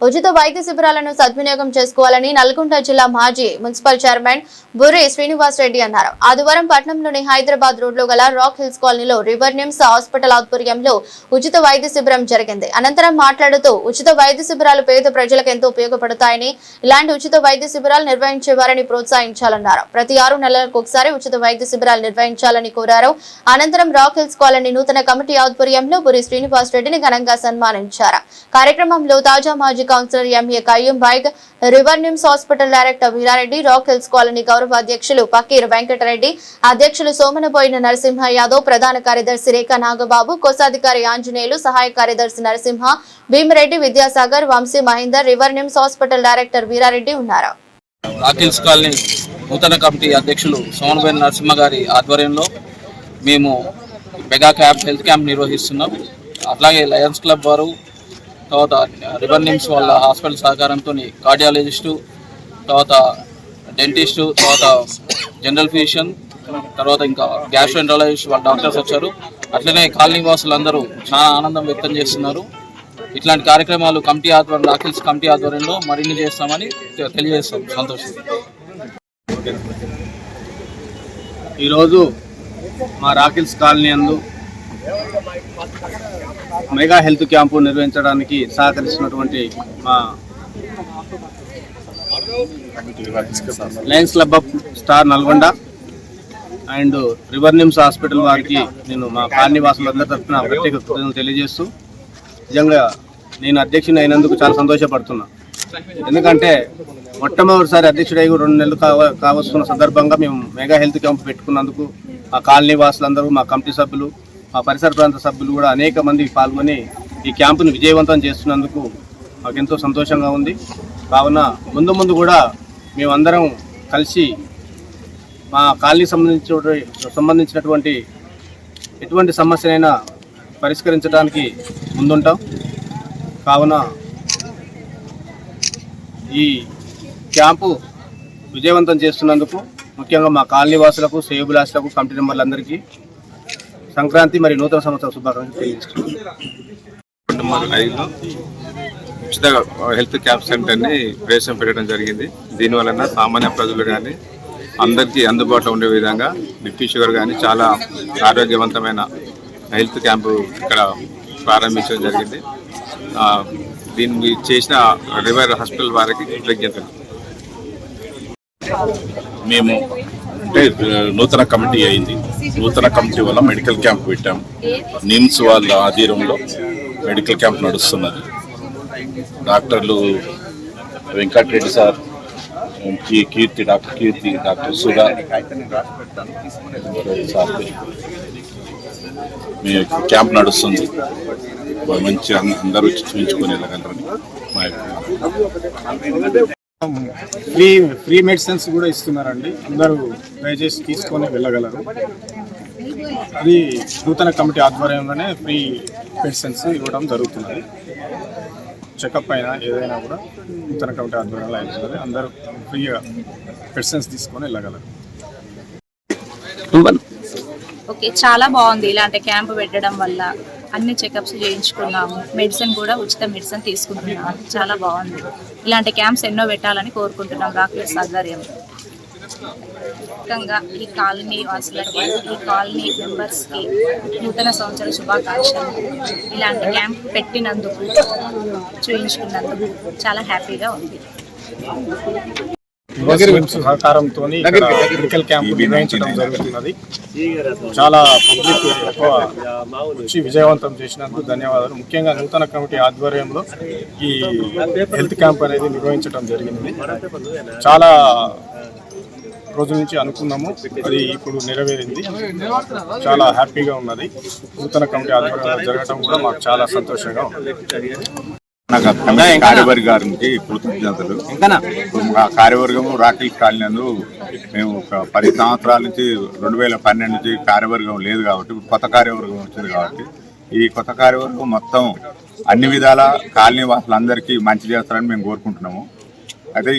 ఉచిత వైద్య శిబిరాలను సద్వినియోగం చేసుకోవాలని నల్గొండ జిల్లా మాజీ మున్సిపల్ చైర్మన్ బుర్రి శ్రీనివాస్ రెడ్డి అన్నారు. ఆదివారం పట్టణంలోని హైదరాబాద్ రోడ్లో గల రాక్ హిల్స్ కాలనీలో రివర్ నిమ్స్ హాస్పిటల్ ఆధ్వర్యంలో ఉచిత వైద్య శిబిరం జరిగింది. అనంతరం మాట్లాడుతూ ఉచిత వైద్య శిబిరాలు పేద ప్రజలకు ఎంతో ఉపయోగపడతాయని, ఇలాంటి ఉచిత వైద్య శిబిరాలు నిర్వహించే వారిని ప్రోత్సహించాలన్నారు. ప్రతి 6 నెలలకు ఒకసారి ఉచిత వైద్య శిబిరాలు నిర్వహించాలని కోరారు. అనంతరం రాక్ హిల్స్ కాలనీ నూతన కమిటీ ఆధ్వర్యంలో బుర్రి శ్రీనివాస్ రెడ్డిని ఘనంగా సన్మానించారు. కార్యక్రమంలో తాజా మాజీ councillor MA Kayyum Baig, River NIMS hospital director Veerareddy, Rock Hills colony గౌరవ అధ్యక్షులు పకీర్ వెంకటరెడ్డి, అధ్యక్షులు సోమనబోయిన నరసింహ యాదవ్, ప్రధాన కార్యదర్శి రేఖా నాగబాబు, కోశాధికారి ఆంజనేయులు, సహాయ కార్యదర్శి నరసింహ, భీమిరెడ్డి, విద్యాసాగర్, వంశీ మహేందర్, రివర్ నిమ్స్ హాస్పిటల్ డైరెక్టర్ వీరారెడ్డి ఉన్నారు. రాక్ హిల్స్ కాలనీ నూతన కమిటీ అధ్యక్షులు సోమనబోయిన నరసింహ గారి ఆధ్వర్యంలో మేము మెగా హెల్త్ క్యాంప్ నిర్వహిస్తున్నాం. అట్లాగే లయన్స్ క్లబ్ వారు, తర్వాత రివర్ నిమ్స్ వాళ్ళ హాస్పిటల్ సహకారంతో కార్డియాలజిస్టు, తర్వాత డెంటిస్టు, తర్వాత జనరల్ ఫిజిషియన్, తర్వాత ఇంకా గ్యాస్ట్రోఎంట్రాలజిస్ట్ వాళ్ళ డాక్టర్స్ వచ్చారు. అట్లనే కాలనీ వాసులందరూ చాలా ఆనందం వ్యక్తం చేస్తున్నారు. ఇట్లాంటి కార్యక్రమాలు కమిటీ ఆధ్వర్యంలో, రాక్ హిల్స్ కమిటీ ఆధ్వర్యంలో మరిన్ని చేస్తామని తెలియజేస్తాం. సంతోషం. ఈరోజు మా రాక్ హిల్స్ కాలనీ యందు మెగా హెల్త్ క్యాంపు నిర్వహించడానికి సహకరిస్తున్నటువంటి మా Lions club of star Nalgonda and river NIMS hospital వారికి నేను మా కాలనీ వాసులందరి తరఫున ప్రత్యేక కృతజ్ఞతలు తెలియజేస్తూ, నిజంగా నేను అధ్యక్షుని అయినందుకు చాలా సంతోషపడుతున్నా. ఎందుకంటే మొట్టమొదటిసారి అధ్యక్షుడై 2 నెలలు కావస్తున్న సందర్భంగా మేము మెగా హెల్త్ క్యాంప్ పెట్టుకున్నందుకు మా కాలనీ వాసులందరూ, మా కమిటీ సభ్యులు, మా పరిసర ప్రాంత సభ్యులు కూడా అనేక మంది పాల్గొని ఈ క్యాంపును విజయవంతం చేస్తున్నందుకు మాకెంతో సంతోషంగా ఉంది. కావున ముందు కూడా మేమందరం కలిసి మా కాలనీ సంబంధించినటువంటి ఎటువంటి సమస్యనైనా పరిష్కరించడానికి ముందుంటాం. కావున ఈ క్యాంపు విజయవంతం చేస్తున్నందుకు ముఖ్యంగా మా కాలనీ వాసులకు, శ్రేయోభిలాషులకు, కమిటీ మెంబర్లందరికీ సంక్రాంతి మరియు నూతన సంవత్సర శుభాకాంక్షలు తెలియజేస్తున్నాను. ఉచిత హెల్త్ క్యాంప్ సెంటర్ని ప్రవేశపెట్టడం జరిగింది. దీనివలన సామాన్య ప్రజలు కానీ అందరికీ అందుబాటులో ఉండే విధంగా బీపీ, షుగర్ కానీ చాలా ఆరోగ్యవంతమైన హెల్త్ క్యాంపు ఇక్కడ ప్రారంభించడం జరిగింది. దీన్ని చేసిన రివర్ హాస్పిటల్ వారికి కృతజ్ఞతలు. మేము అంటే నూతన కమిటీ అయింది. నూతన కమిటీ వల్ల మెడికల్ క్యాంప్ పెట్టాము. నిమ్స్ వాళ్ళ ఆధ్వర్యంలో మెడికల్ క్యాంప్ నడుస్తున్నది. డాక్టర్లు వెంకటరెడ్డి సార్, కీర్తి, డాక్టర్ కీర్తి, డాక్టర్ సుధా సార్ మీ క్యాంప్ నడుస్తుంది. మంచి అందరూ వచ్చి చూపించుకొని వెళ్ళగలరని మా ఫ్రీ మెడిసిన్స్ కూడా ఇస్తున్నారండి. అందరూ దయచేసి తీసుకొని వెళ్ళగలరు. అది నూతన కమిటీ ఆధ్వర్యంలోనే ఫ్రీ మెడిసిన్స్ ఇవ్వడం జరుగుతున్నది. చెకప్ అయినా ఏదైనా కూడా నూతన కమిటీ ఆధ్వర్యంలో అవుతున్నది. అందరూ ఫ్రీగా మెడిసిన్స్ తీసుకొని వెళ్ళగలరు. ఓకే, చాలా బాగుంది. ఇలాంటి క్యాంప్ పెట్టడం వల్ల అన్ని చెకప్స్ చేయించుకున్నాము. మెడిసిన్ కూడా ఉచిత మెడిసిన్ తీసుకుంటున్నాము. చాలా బాగుంది. ఇలాంటి క్యాంప్స్ ఎన్నో పెట్టాలని కోరుకుంటున్నాం రాక్ హిల్స్ ఆధ్వర్యంలో. ముఖ్యంగా ఈ కాలనీ వాసులకి, ఈ కాలనీ మెంబర్స్కి నూతన సంవత్సర శుభాకాంక్షలు. ఇలాంటి క్యాంప్ పెట్టినందుకు, చూయించుకున్నందుకు చాలా హ్యాపీగా ఉంది. సహకారంతో మెడికల్ క్యాంప్ నిర్వహించడం జరుగుతున్నది. చాలా పబ్లిక్ ఎక్కువ వచ్చి విజయవంతం చేసినందుకు ధన్యవాదాలు. ముఖ్యంగా నూతన కమిటీ ఆధ్వర్యంలో ఈ హెల్త్ క్యాంప్ అనేది నిర్వహించడం జరిగింది. చాలా రోజుల నుంచి అనుకున్నాము, అది ఇప్పుడు నెరవేరింది. చాలా హ్యాపీగా ఉన్నది. నూతన కమిటీ ఆధ్వర్యంలో జరగడం కూడా మాకు చాలా సంతోషంగా ఉంది. కార్యవర్గ గారికి కృతజ్ఞతలు. కార్యవర్గం రాక్ హిల్స్ కాలనీ మేము ఒక 10 సంవత్సరాల నుంచి 2012 నుంచి కార్యవర్గం లేదు కాబట్టి కొత్త కార్యవర్గం వచ్చింది కాబట్టి ఈ కొత్త కార్యవర్గం మొత్తం అన్ని విధాల కాలనీ వాసులందరికీ మంచి చేస్తారని మేము కోరుకుంటున్నాము. అయితే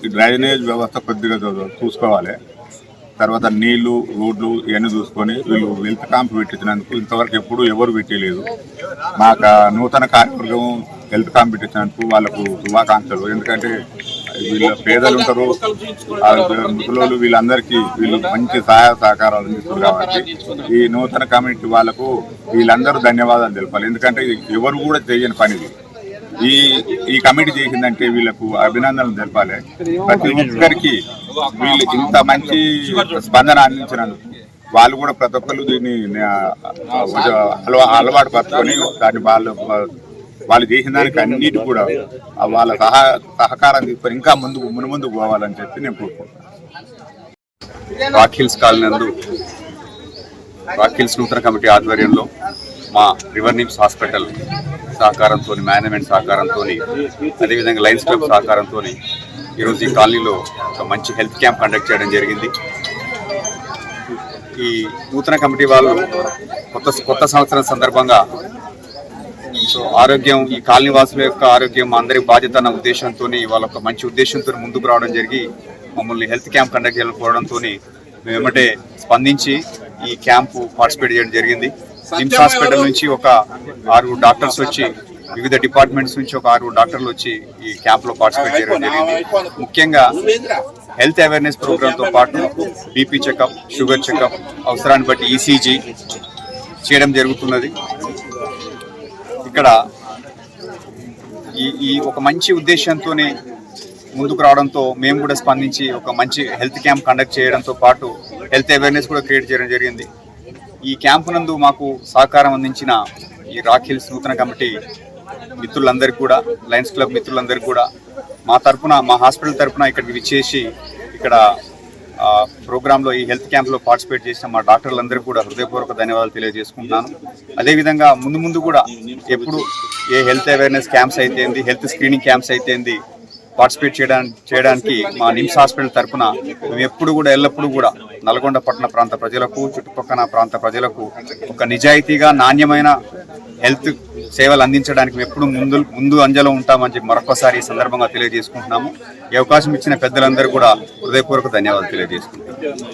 ఈ డ్రైనేజ్ వ్యవస్థ కొద్దిగా చూసుకోవాలి. తర్వాత నీళ్లు, రోడ్లు ఇవన్నీ చూసుకొని వీళ్ళు హెల్త్ క్యాంప్ పెట్టించినందుకు ఇంతవరకు ఎప్పుడు ఎవరు పెట్టలేదు. మాకు నూతన కార్యవర్గం హెల్త్ కాంపిటీషన్కు వాళ్ళకు శుభాకాంక్షలు. ఎందుకంటే వీళ్ళ పేదలు ఉంటారు, ముసలోళ్ళు, వీళ్ళందరికీ వీళ్ళు మంచి సహాయ సహకారాలు అందిస్తారు కాబట్టి ఈ నూతన కమిటీ వాళ్ళకు వీళ్ళందరూ ధన్యవాదాలు తెలపాలి. ఎందుకంటే ఎవరు కూడా చేయని పని ఈ కమిటీ చేసిందంటే వీళ్ళకు అభినందనలు తెలపాలి. ప్రతి ఒక్కరికి వీళ్ళు ఇంత మంచి స్పందన అందించినందుకు వాళ్ళు కూడా ప్రతి ఒక్కరు దీన్ని అలవాటు పరుచుకొని దాన్ని వాళ్ళు చేసిన దానికి అన్నిటి కూడా వాళ్ళ సహకారం తీసుకొని ఇంకా ముందుకు పోవాలని చెప్పి నేను కోరుకుంటున్నాను. రాక్ హిల్స్ కాలనీ నందు రాక్ హిల్స్ నూతన కమిటీ ఆధ్వర్యంలో మా రివర్ నిమ్స్ హాస్పిటల్ సహకారంతో, మేనేజ్మెంట్ సహకారంతో, అదేవిధంగా లయన్స్ క్లబ్ సహకారంతో ఈరోజు ఈ కాలనీలో ఒక మంచి హెల్త్ క్యాంప్ కండక్ట్ చేయడం జరిగింది. ఈ నూతన కమిటీ వాళ్ళు కొత్త సంవత్సరం సందర్భంగా ఆరోగ్యం, ఈ కాలనీ వాసుల యొక్క ఆరోగ్యం అందరి బాధ్యత అన్న ఉద్దేశంతో, వాళ్ళ ఒక మంచి ఉద్దేశంతో ముందుకు రావడం జరిగి మమ్మల్ని హెల్త్ క్యాంప్ కండక్ట్ చేయకపోవడంతో మేము ఏమంటే స్పందించి ఈ క్యాంపు పార్టిసిపేట్ చేయడం జరిగింది. నిమ్స్ హాస్పిటల్ నుంచి ఒక 6 డాక్టర్స్ వచ్చి, వివిధ డిపార్ట్మెంట్స్ నుంచి ఒక 6 డాక్టర్లు వచ్చి ఈ క్యాంప్లో పార్టిసిపేట్ చేయడం జరిగింది. ముఖ్యంగా హెల్త్ అవేర్నెస్ ప్రోగ్రామ్తో పాటు బీపీ చెకప్, షుగర్ చెకప్, అవసరాన్ని బట్టి ఈసీజీ చేయడం జరుగుతున్నది. ఇక్కడ ఈ ఒక మంచి ఉద్దేశంతోనే ముందుకు రావడంతో మేము కూడా స్పందించి ఒక మంచి హెల్త్ క్యాంప్ కండక్ట్ చేయడంతో పాటు హెల్త్ అవేర్నెస్ కూడా క్రియేట్ చేయడం జరిగింది. ఈ క్యాంపు నందు మాకు సహకారం అందించిన ఈ రాక్ హిల్స్ నూతన కమిటీ మిత్రులందరికీ కూడా, లయన్స్ క్లబ్ మిత్రులందరికీ కూడా మా హాస్పిటల్ తరఫున ఇక్కడికి విచ్చేసి ఇక్కడ ప్రోగ్రాంలో, ఈ హెల్త్ క్యాంప్లో పార్టిసిపేట్ చేసిన మా డాక్టర్లందరికీ కూడా హృదయపూర్వక ధన్యవాదాలు తెలియజేసుకుంటున్నాను. అదేవిధంగా ముందు కూడా ఎప్పుడు ఏ హెల్త్ అవేర్నెస్ క్యాంప్స్ అయితేంది, హెల్త్ స్క్రీనింగ్ క్యాంప్స్ అయితేంది పార్టిసిపేట్ చేయడానికి మా నిమ్స్ హాస్పిటల్ తరఫున మేము ఎల్లప్పుడూ కూడా నల్గొండ పట్టణ ప్రాంత ప్రజలకు, చుట్టుపక్కల ప్రాంత ప్రజలకు ఒక నిజాయితీగా నాణ్యమైన హెల్త్ సేవలు అందించడానికి మేము ఎప్పుడు ముందు అంజలో ఉంటామని చెప్పి మరొకసారి ఈ సందర్భంగా తెలియజేసుకుంటున్నాము. ఈ అవకాశం ఇచ్చిన పెద్దలందరూ కూడా హృదయపూర్వక ధన్యవాదాలు తెలియజేసుకుంటున్నాము.